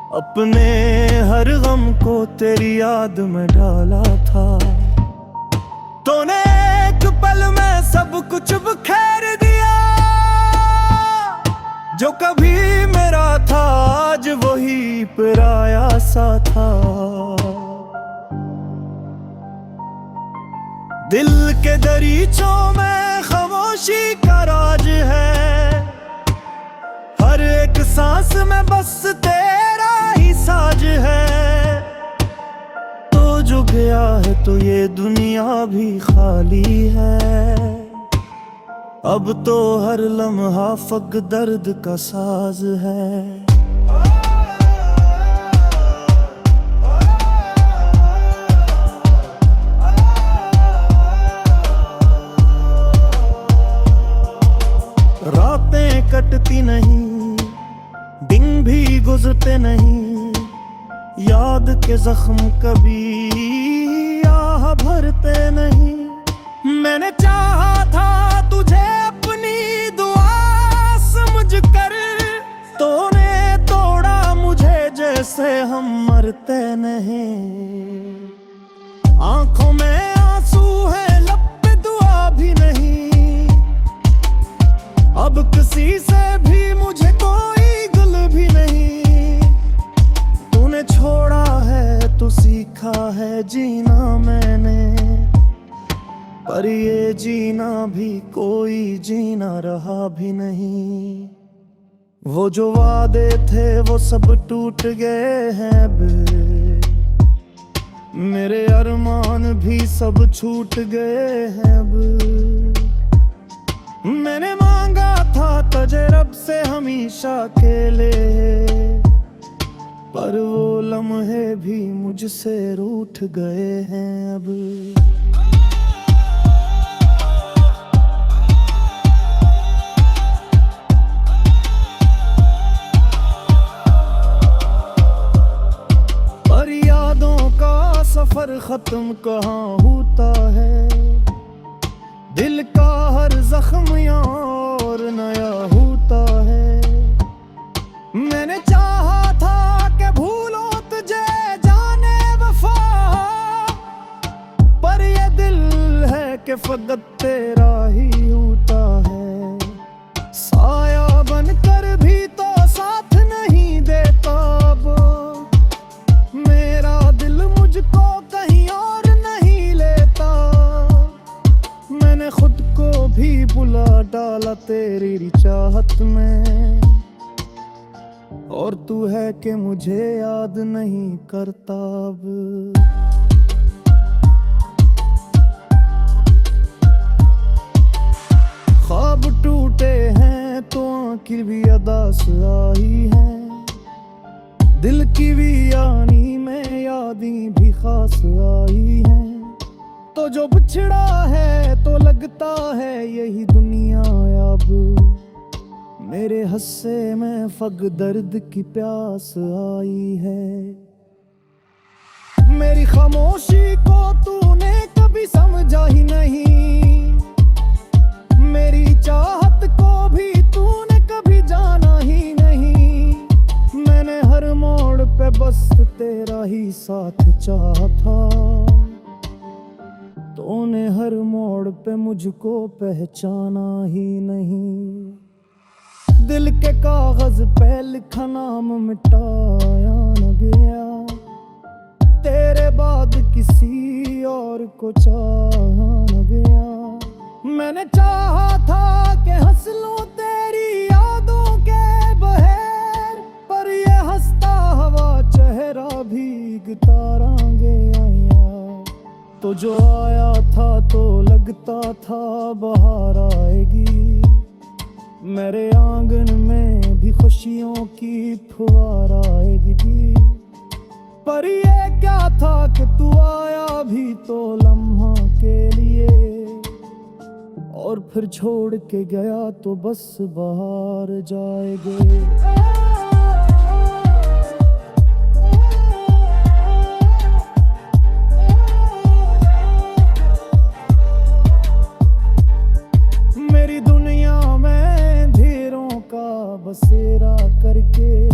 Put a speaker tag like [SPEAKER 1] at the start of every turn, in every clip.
[SPEAKER 1] अपने हर गम को तेरी याद में डाला था। तूने एक पल में सब कुछ बिखेर दिया। जो कभी मेरा था आज वही पराया सा था। दिल के दरीचों में खामोशी का राज है। हर एक सांस में बस तेरा ही साज है। तो जो गया है तो ये दुनिया भी खाली है। अब तो हर लम्हा फक दर्द का साज है। रातें कटती नहीं, दिन भी गुजरते नहीं। याद के जख्म कभी आह भरते नहीं। मैंने चाहा था तुझे अपनी दुआ समझ कर। तूने तोड़ा मुझे जैसे हम मरते नहीं। आंखों में आंसू है, लब पे दुआ भी नहीं। अब किसी से भी मुझे कोई गुल भी नहीं। तूने छोड़ा है तो सीखा है जीना मैंने। पर ये जीना भी कोई जीना रहा भी नहीं। वो जो वादे थे वो सब टूट गए हैं अब। मेरे अरमान भी सब छूट गए हैं अब। मैंने मांगा था तुझे रब से हमेशा के लिए। पर वो लम्हे भी मुझसे रूठ गए हैं अब। पर यादों का सफर खत्म कहाँ होता है। दिल का हर जख्म और नया होता है। मैंने चाहा था कि भूलो तुझे जाने वफा। पर ये दिल है कि फकत तेरा ही होता है। साया बनकर भी तो साथ नहीं देता अब। मेरा दिल मुझको कहीं और नहीं लेता। मैंने खुद को भी बुला डाला तेरी चाहत में। और तू है कि मुझे याद नहीं करता अब। ख्वाब टूटे हैं तो आंखें भी अदास आई हैं। दिल की भी यानी में यादें भी खास आई हैं। तो जो बिछड़ा है तो लगता है यही दुनिया अब। मेरे हस्से में फक दर्द की प्यास आई है। मेरी खामोशी को तूने कभी समझा ही नहीं। मेरी चाहत को भी तूने कभी जाना ही नहीं। मैंने हर मोड़ पे बस तेरा ही साथ चाहा था। तूने हर मोड़ पे मुझको पहचाना ही नहीं। दिल के कागज पे लिखा नाम मिटाया न गया। तेरे बाद किसी और को चाहा न गया। मैंने चाहा था कि हंस लूं तेरी यादों के बहर। पर ये हंसता हवा चेहरा भीगता रंगे आया। तो जो आया था तो लगता था बाहर आएगी। मेरे आंगन में भी खुशियों की फुहार आएगी। पर ये क्या था कि तू आया भी तो लम्हा के लिए। और फिर छोड़ के गया तो बस बाहर जाएंगे। बसेरा करके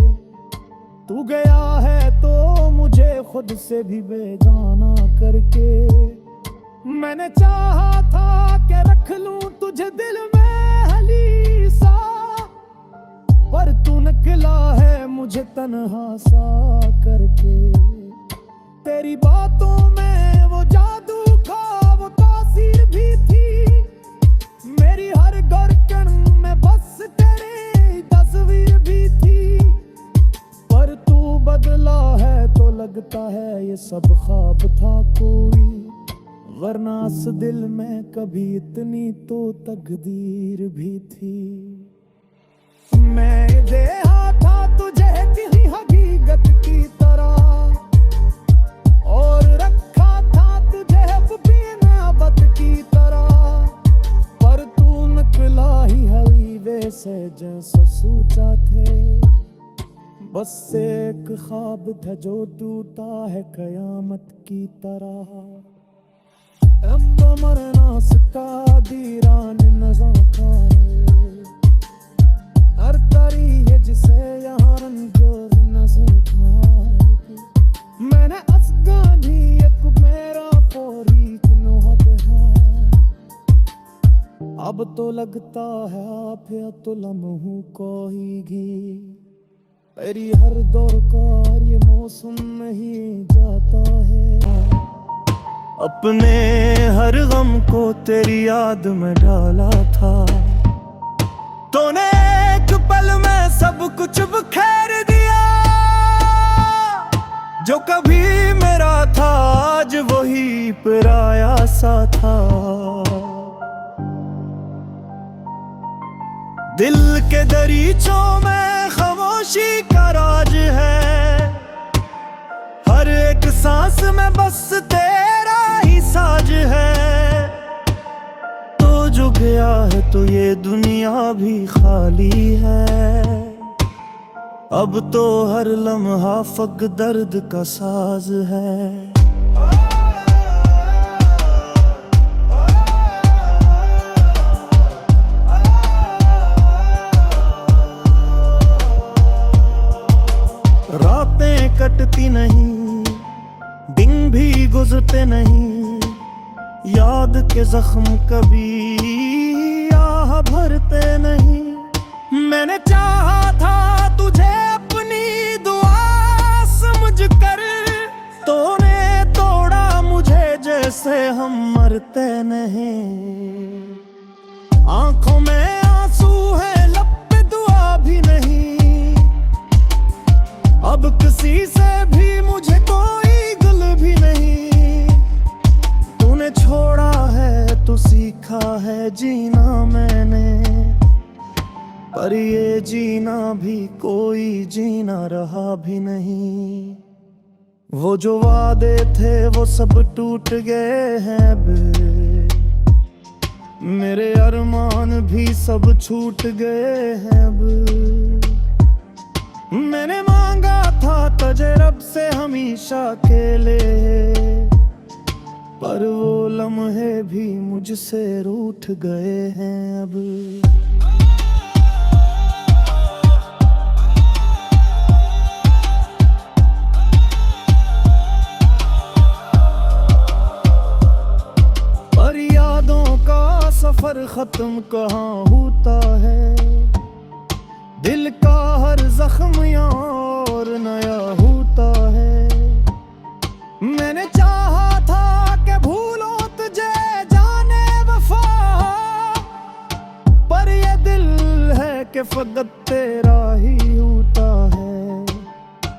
[SPEAKER 1] तू गया खुद से भी बेगाना करके। मैंने चाहा था कि रख लूं तुझे दिल में हली सा, पर तू निकला है मुझे तन्हा सा करके। तेरी बातों में वो जादू था, वो तासीर भी थी, मेरी हर धड़कन में बस तेरी तस्वीर भी थी। पर तू बदला है तो लगता है ये सब ख्वाब था कोई, वरना इस दिल में कभी इतनी तो तकदीर भी थी। मैं देहा था तुझे किसी हकीकत की तरह, और रखा था तुझे बिनाबत की तरह, पर तू निकला ही हवीबे से जैसा सोचा थे। बस एक ख्वाब था जो टूटा है कयामत की तरह। अम्मा मरना सका दीरान नज़ाकारे, हर तारी है जिसे यहाँ रंगोर नजर था। मैंने असगानी एक मेरा पोरी कुनोहत है, अब तो लगता है आप या तो लम्हों को ही घी। तेरी हर दौर का ये मौसम नहीं जाता है, अपने हर गम को तेरी याद में डाला था। तूने एक पल में सब कुछ बिखेर दिया, जो कभी मेरा था आज वही पराया सा था। दिल के दरीचों में खामोशी का राज है, हर एक सांस में बस तेरा ही साज है। तो जो गया है तो ये दुनिया भी खाली है, अब तो हर लम्हा फक दर्द का साज है। रातें कटती नहीं, दिन भी गुजरते नहीं, याद के जख्म कभी आह भरते नहीं। मैंने चाहा था तुझे अपनी दुआ समझ कर, तूने तोड़ा मुझे जैसे हम मरते नहीं। आंखों में आंसू है, लब पे दुआ भी नहीं, अब किसी से भी मुझे कोई दिल भी नहीं। तूने छोड़ा है तो सीखा है जीना मैंने, पर ये जीना भी कोई जीना रहा भी नहीं। वो जो वादे थे वो सब टूट गए हैं अब, मेरे अरमान भी सब छूट गए हैं अब। मैंने मांगा था तुझे रब से हमेशा के लिए, पर वो लम्हे भी मुझसे रूठ गए हैं अब। पर यादों का सफर खत्म कहाँ होता है, दिल का हर जख्म और नया होता है। मैंने चाहा था कि भूलो तुझे जाने वफा, पर ये दिल है कि फकत तेरा ही होता है।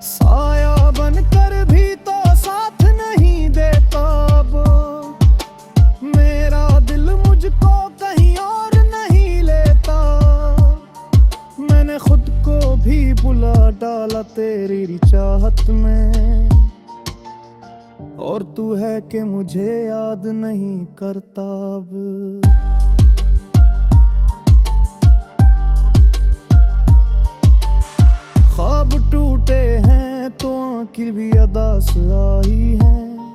[SPEAKER 1] साया बनकर भी तो साथ नहीं देता अब, मेरा दिल मुझको कहीं और नहीं लेता। मैंने खुद को भी बुला डाला तेरी चाहत में, और तू है कि मुझे याद नहीं करता अब। ख्वाब टूटे हैं तो आंखें भी अदास आई हैं,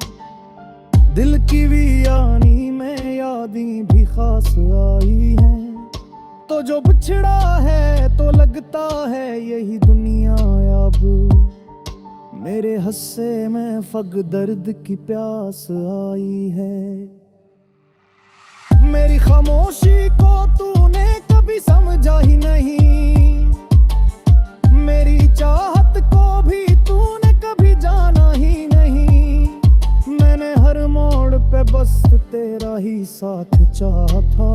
[SPEAKER 1] दिल की भी यानी में यादें भी खास आई हैं। तो जो बिछड़ा है तो लगता है यही दुनिया अब, मेरे हस्से में फग दर्द की प्यास आई है। मेरी खामोशी को तूने कभी समझा ही नहीं, मेरी चाहत को भी तूने कभी जाना ही नहीं। मैंने हर मोड़ पे बस तेरा ही साथ चाहा था,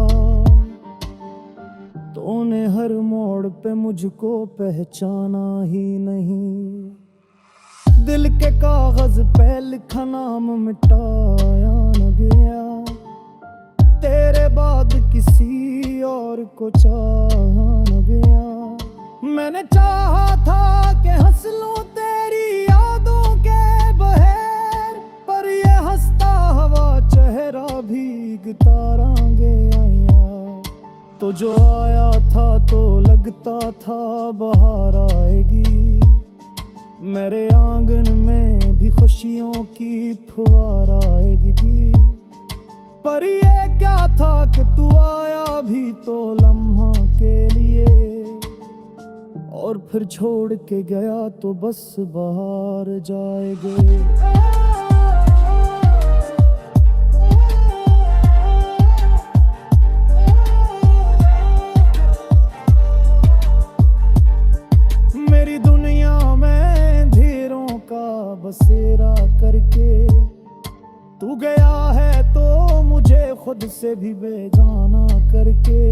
[SPEAKER 1] तूने हर मोड़ पे मुझको पहचाना ही नहीं। दिल के कागज पे लिखा नाम मिटाया न गया, तेरे बाद किसी और को चाहा न गया। मैंने चाहा था कि हंस लूं तेरी यादों के बहेर, पर ये हंसता हवा चेहरा भीगता रंगे आया। तो जो आया था तो लगता था बाहर आएगी, मेरे आंगन में भी खुशियों की फुहार आएगी। पर ये क्या था कि तू आया भी तो लम्हा के लिए, और फिर छोड़ के गया तो बस बाहर जाएंगे। मेरी दुनिया में अंधेरों का बसेरा करके तू गया है, तो मुझे खुद से भी बेगाना करके।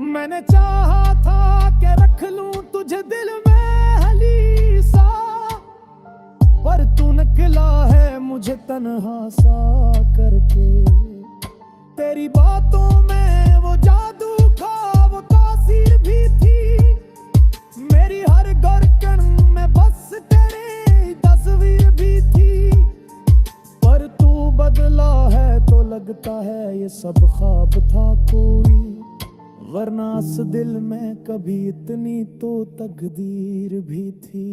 [SPEAKER 1] मैंने चाहा था कि रख लूं तुझे दिल में हली सा, पर तू निकला है मुझे तन्हा सा करके। तेरी बातों में वो जादू था, वो तासीर भी थी, मेरी हर धड़कन में बस तेरी तस्वीर भी थी। पर तू बदला है तो लगता है ये सब ख्वाब था कोई, वरना इस दिल में कभी इतनी तो तकदीर भी थी।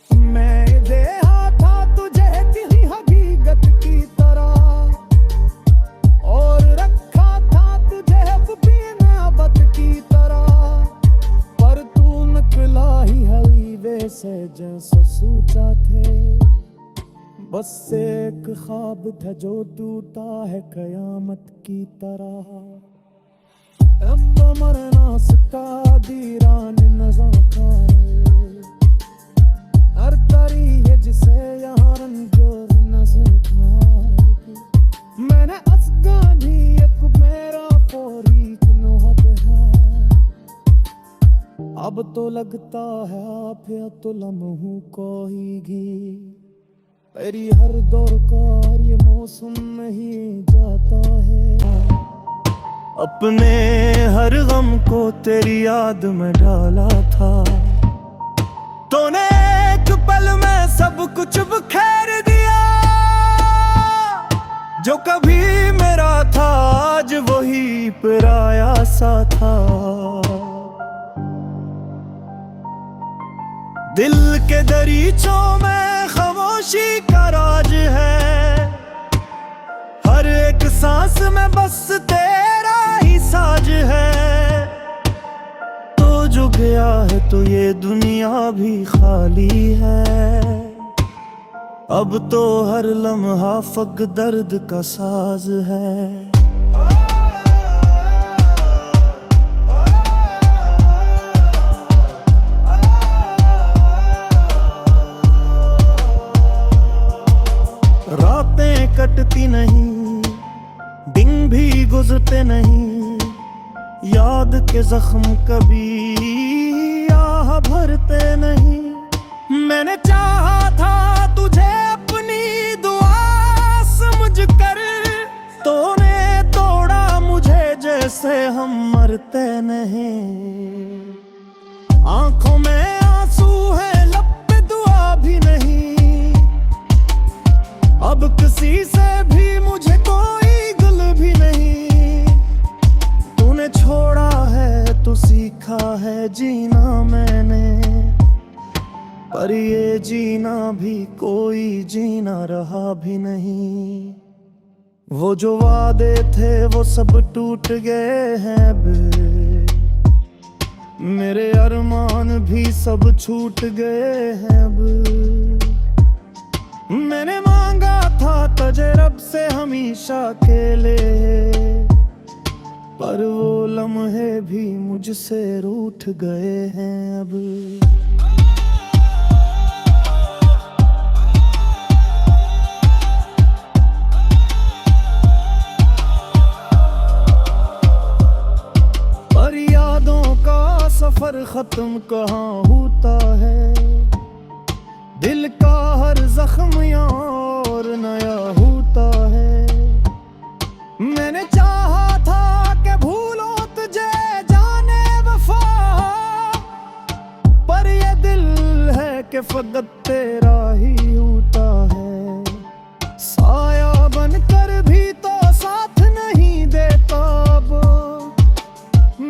[SPEAKER 1] मैं देहा था तुझे तेरी हकीकत की तरह, और रखा था तुझे अपनी मोहब्बत की तरह, पर तू निकला ही हवीबे से जैसा सोचा थे। बस एक ख्वाब था जो टूटा है कयामत की तरह। मरना सका दीरान नज़ाकार, हर तरी है जिसे यहाँ रंगोर नजर था। मैंने असगानी एक मेरा फोरी कुनहत है, अब तो लगता है आप या तो लम्हों को ही घी। तेरी हर दौर का ये मौसम नहीं जाता है, अपने हर गम को तेरी याद में डाला था। तूने एक पल में सब कुछ बिखेर दिया, जो कभी मेरा था आज वही पराया सा था। दिल के दरीचों में खामोशी का राज है, हर एक सांस में बस तेरा ही साज है। तो जो गया है तो ये दुनिया भी खाली है, अब तो हर लम्हा फग दर्द का साज है। रातें कटती नहीं, दिन भी गुजरते नहीं, याद के जख्म कभी आह भरते नहीं। मैंने चाहा था तुझे अपनी दुआ समझ कर, तूने तोड़ा मुझे जैसे हम मरते नहीं। आंखों में आंसू है, लब पे दुआ भी नहीं, अब किसी से भी मुझे कोई गुल भी नहीं। तूने छोड़ा है तो सीखा है जीना मैंने, पर ये जीना भी कोई जीना रहा भी नहीं। वो जो वादे थे वो सब टूट गए हैं बे, मेरे अरमान भी सब छूट गए हैं अब। मैंने मांगा था तुझे रब से हमेशा के लिए, पर वो लम्हे भी मुझसे रूठ गए हैं अब। पर यादों का सफर खत्म कहाँ होता है, दिल का हर जख्म और नया होता है। मैंने चाहा था कि भूलो तुझे जाने वफा, पर ये दिल है कि फकत तेरा ही होता है। साया बनकर भी तो साथ नहीं देता अब,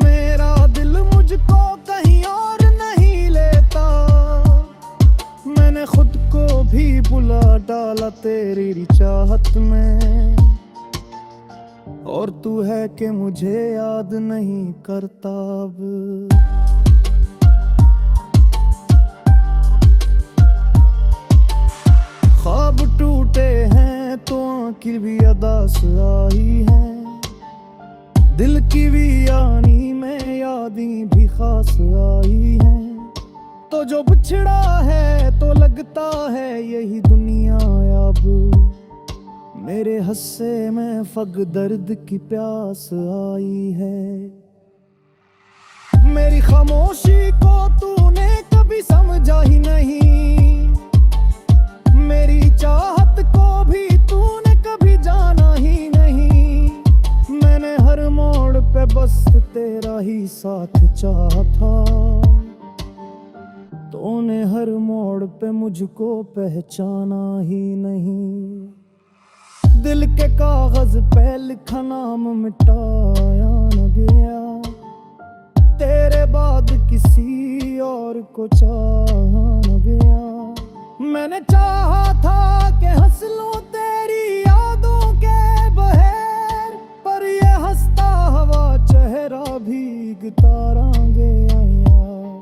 [SPEAKER 1] मेरा दिल मुझको कहीं और नहीं लेता। मैंने खुद को भी बुला डाला तेरी चाहत में, और तू है कि मुझे याद नहीं करता अब। ख्वाब टूटे हैं तो आंखें भी अदास आई हैं, दिल की भी यानी में यादें भी खास आई हैं। तो जो बिछड़ा है तो लगता है यही दुनिया अब, मेरे हस्से में फग दर्द की प्यास आई है। मेरी खामोशी को तूने कभी समझा ही नहीं, मेरी चाहत को भी तूने कभी जाना ही नहीं। मैंने हर मोड़ पे बस तेरा ही साथ चाहा था, तूने हर मोड़ पे मुझको पहचाना ही नहीं। दिल के कागज पे लिखा नाम मिटाया न गया, तेरे बाद किसी और को चाहा न गया। मैंने चाहा था कि हंस लूं तेरी यादों के बहेर, पर ये हंसता हवा चेहरा भीगता रंगे आया।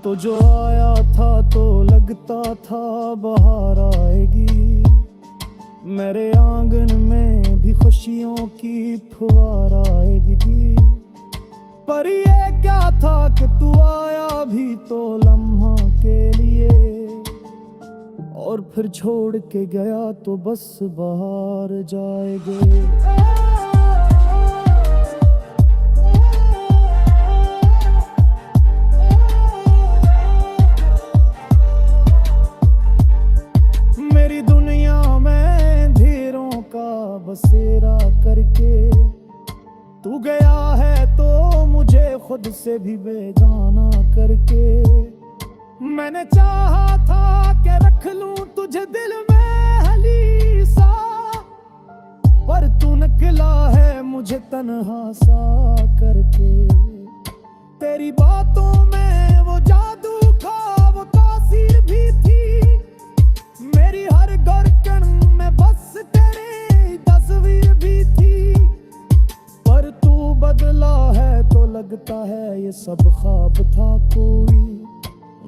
[SPEAKER 1] तो जो आया था तो लगता था बाहर आएगी, मेरे आंगन में भी खुशियों की फुहार आएगी। पर ये क्या था कि तू आया भी तो लम्हा के लिए, और फिर छोड़ के गया तो बस बाहर जाएंगे। मेरी दुनिया में अंधेरों का बसेरा करके तू गया है, तो मुझे खुद से भी बेगाना करके। मैंने चाहा था कि रख लूं तुझे दिल में हली सा, पर तू निकला है मुझे तन्हा सा करके। तेरी बातों में वो जादू था, वो तासीर भी थी, मेरी हर धड़कन में बस तेरी तस्वीर भी थी। पर तू बदला है तो लगता है ये सब ख्वाब था कोई,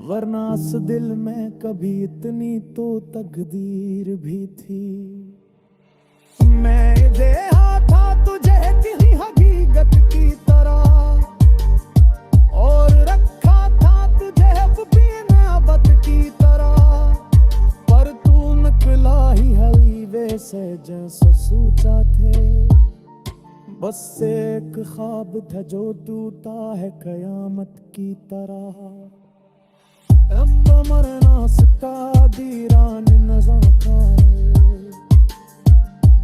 [SPEAKER 1] वरना इस दिल में कभी इतनी तो तकदीर भी थी। मैं देखा था तुझे किसी हकीकत की तरह, और रखा था तुझे अब भी नाबत की तरह, पर तू निकला ही हवीवे से जैसा सोचा थे। बस एक ख्वाब था जो टूटा है कयामत की तरह। अब मरना सका दीरान नज़ाकाए,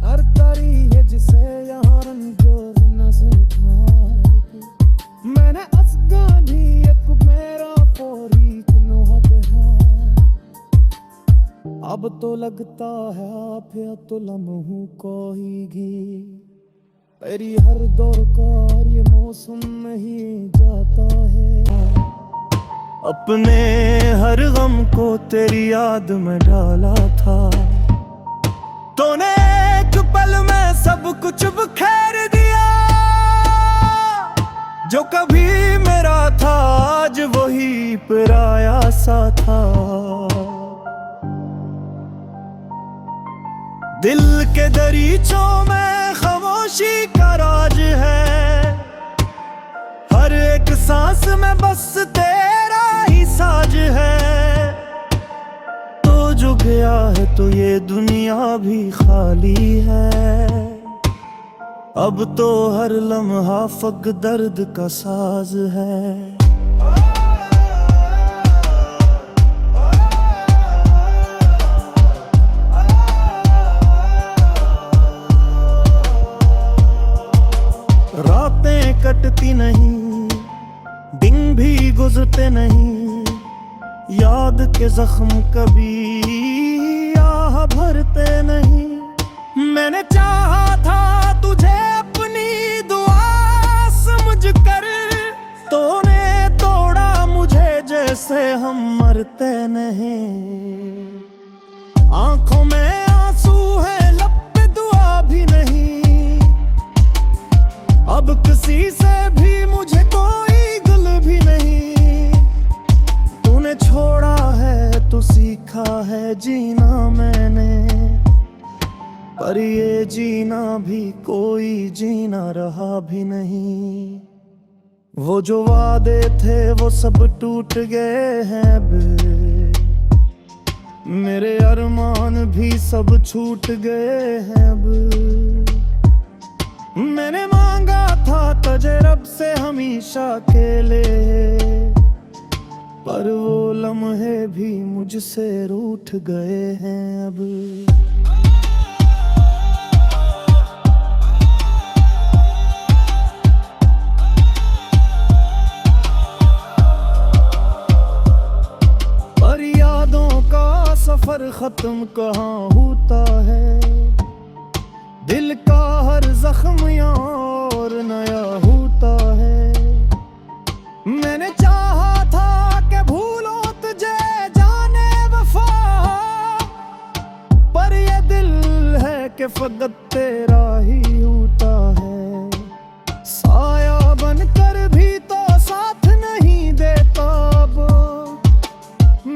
[SPEAKER 1] हर तरी है जिसे यहाँ रंजोर नजर था। मैंने असगानी एक मेरा फोरी नोहत है, अब तो लगता है आप या तो लम्हों को ही घी। तेरी हर दौर का ये मौसम नहीं जाता है, अपने हर गम को तेरी याद में डाला था। तूने एक पल में सब कुछ बिखेर दिया, जो कभी मेरा था आज वही पराया सा था। दिल के दरीचों में खामोशी का राज है, हर एक सांस में बस तेरा ही साज है। तो जो गया है तो ये दुनिया भी खाली है, अब तो हर लम्हा फक दर्द का साज है। रातें कटती नहीं, दिन भी गुजरते नहीं, याद के जख्म कभी आह भरते नहीं। मैंने चाहा था तुझे अपनी दुआ समझ कर, तूने तोड़ा मुझे जैसे हम मरते नहीं। आंखों में आंसू है, लब पे दुआ भी नहीं, अब किसी से भी मुझे कोई गुल भी नहीं। तूने छोड़ा है तो सीखा है जीना मैंने, पर ये जीना भी कोई जीना रहा भी नहीं। वो जो वादे थे वो सब टूट गए हैं अब, मेरे अरमान भी सब छूट गए हैं अब। मैंने मांगा था तुझे रब से हमेशा के लिए, पर वो लम्हे भी मुझसे रूठ गए हैं अब। पर यादों का सफर खत्म कहाँ होता है, दिल का हर जख्म और नया होता है। मैंने चाहा था कि भूलो तुझे जाने वफा, पर ये दिल है कि फकत तेरा ही होता है। साया बनकर भी तो साथ नहीं देता अब,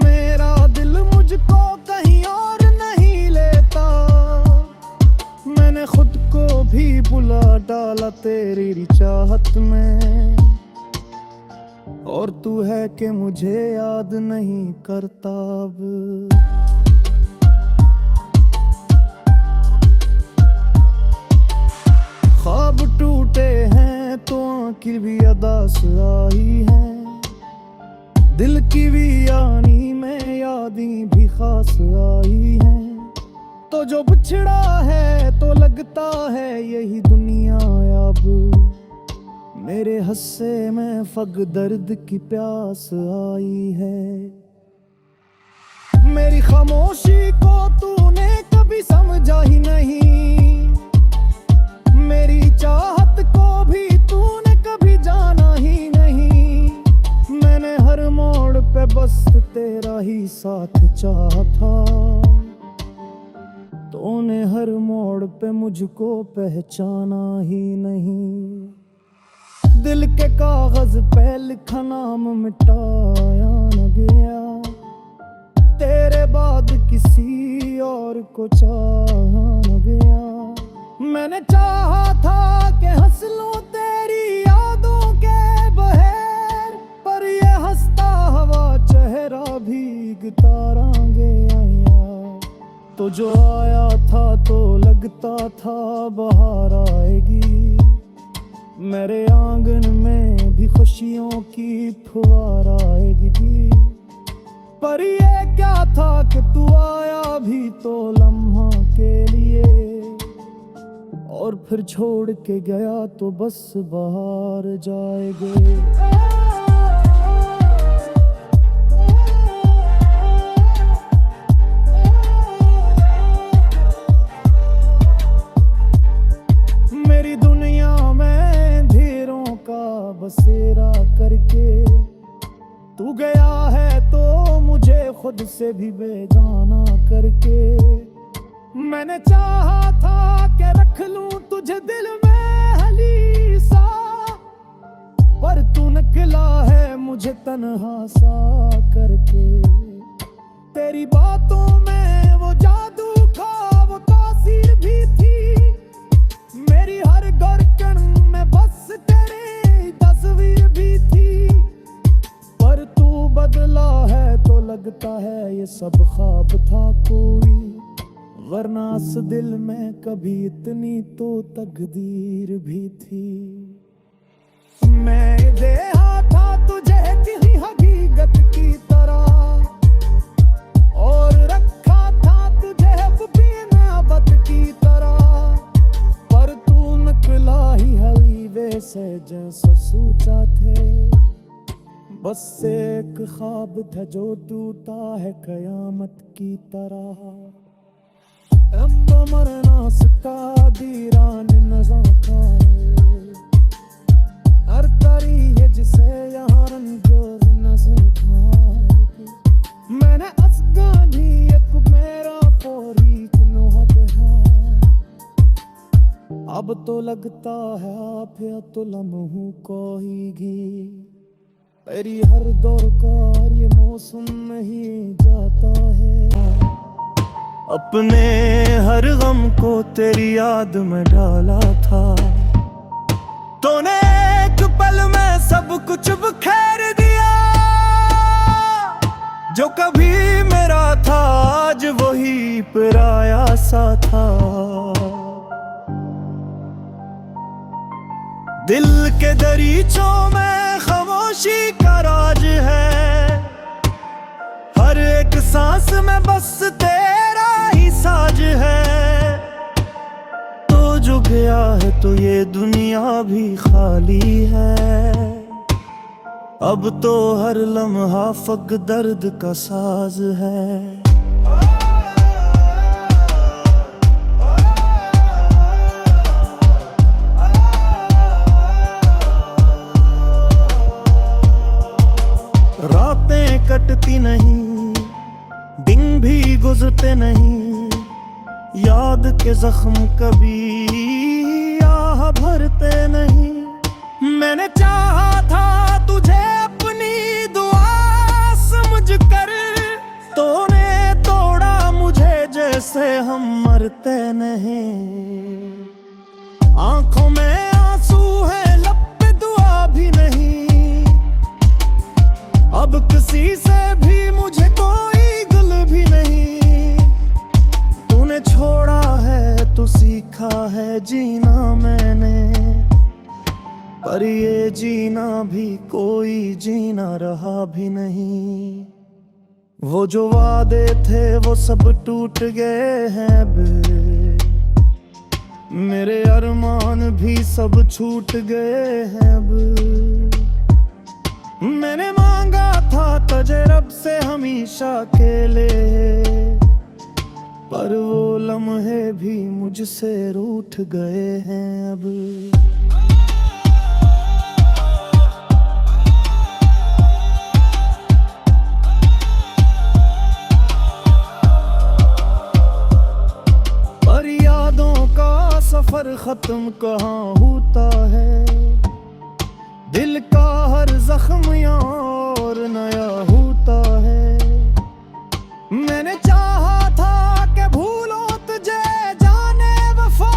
[SPEAKER 1] मेरा दिल मुझको कहीं और नहीं लेता। मैंने खुद को भी बुला डाला तेरी चाहत में, और तू है कि मुझे याद नहीं करता अब। ख्वाब टूटे हैं तो आंखें भी अदास आई हैं, दिल की भी यानी में यादें भी खास आई हैं। तो जो बिछड़ा है तो लगता है यही दुनिया अब, मेरे हस्से में फक दर्द की प्यास आई है। मेरी खामोशी को तूने कभी समझा ही नहीं, मेरी चाहत को भी तूने कभी जाना ही नहीं। मैंने हर मोड़ पे बस तेरा ही साथ चाहा था, तूने हर मोड़ पे मुझको पहचाना ही नहीं। दिल के कागज पे लिखा नाम मिटाया न गया, तेरे बाद किसी और को चाहा न गया। मैंने चाहा था कि हंस लूं तेरी यादों के बहेर, पर ये हंसता हवा चेहरा भीगता रंगे आया। तो जो आया था तो लगता था बाहर आएगी, मेरे आंगन में भी खुशियों की फुहार आएगी। पर ये क्या था कि तू आया भी तो लम्हा के लिए, और फिर छोड़ के गया तो बस बाहर जाएंगे। मेरी दुनिया में अंधेरों का बसेरा करके तू गया है, तो मुझे खुद से भी बेगाना करके। मैंने चाहा था कि रख लूं तुझे दिल में हली सा, निकला है मुझे तन्हा सा करके। तेरी बातों में वो जादू था, वो तासीर भी थी। मेरी हर धड़कन में बस तेरी तस्वीर भी थी। पर तू बदला है तो लगता है ये सब ख्वाब था कोई, वरना इस दिल में कभी इतनी तो तकदीर भी थी। मैं देखा था तुझे किसी हकीकत की तरह, और रखा था तुझे बिनाबत की तरह। पर तू निकला ही हवीबे से जैसा सोचा थे। बस एक ख्वाब था जो टूटा है कयामत की तरह। अब मरना सका दीरान नज़ा का हर तरी है जिसे यहाँ रंजोर नजर खाएगी। मैंने असगानी एक मेरा फोरी नोहत है। अब तो लगता है आप या तो लम्हों को ही गी। तेरी हर दौर का ये मौसम नहीं जाता है। अपने हर गम को तेरी याद में डाला था। तूने एक पल में सब कुछ बिखेर दिया। जो कभी मेरा था आज वही पराया सा था। दिल के दरीचों में खामोशी का राज है। हर एक सांस में बस तेरा ही साज है। तो जो गया है तो ये दुनिया भी खाली है। अब तो हर लम्हा फक दर्द का साज है। रातें कटती नहीं, दिन भी गुजरते नहीं। याद के जख्म कभी आह भरते नहीं। मैंने चाहा था तुझे अपनी दुआ समझ कर, तूने तोड़ा मुझे जैसे हम मरते नहीं। आंखों में आंसू है, लब पे दुआ भी नहीं। अब किसी से भी मुझे कोई गुल भी नहीं। तूने छोड़ा है तो सीखा है जीना मैंने। पर ये जीना भी कोई जीना रहा भी नहीं। वो जो वादे थे वो सब टूट गए हैं अब। मेरे अरमान भी सब छूट गए हैं अब। मैंने मांगा था तुझे रब से हमेशा के लिए, पर वो लम्हे भी मुझसे रूठ गए हैं अब। पर यादों का सफर खत्म कहाँ होता है। दिल का हर जख्म और नया होता है। मैंने चाहा था कि भूलो तुझे जाने वफा,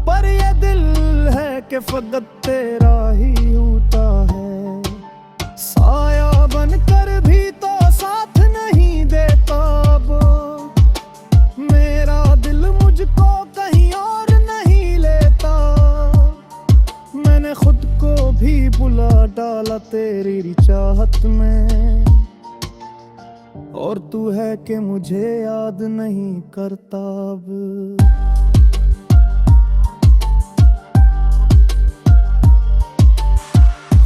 [SPEAKER 1] पर ये दिल है कि फकत तेरा ही होता है। साया बनकर भी तो साथ नहीं देता अब। मेरा दिल मुझको कहीं और नहीं लेता। मैंने खुद को भी बुला डाला तेरी चाहत में, और तू है कि मुझे याद नहीं करता अब।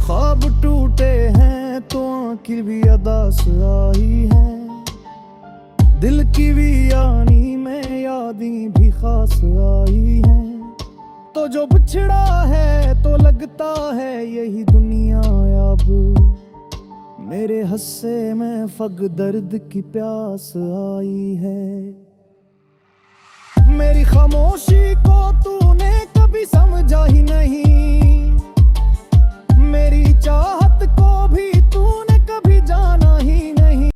[SPEAKER 1] ख्वाब टूटे हैं तो आखिर भी अदास आई है। दिल की भी यानी में यादें भी खास आई हैं। तो जो बिछड़ा है तो लगता है यही दुनिया अब। मेरे हस्से में फक दर्द की प्यास आई है। मेरी खामोशी को तूने कभी समझा ही नहीं। मेरी चाह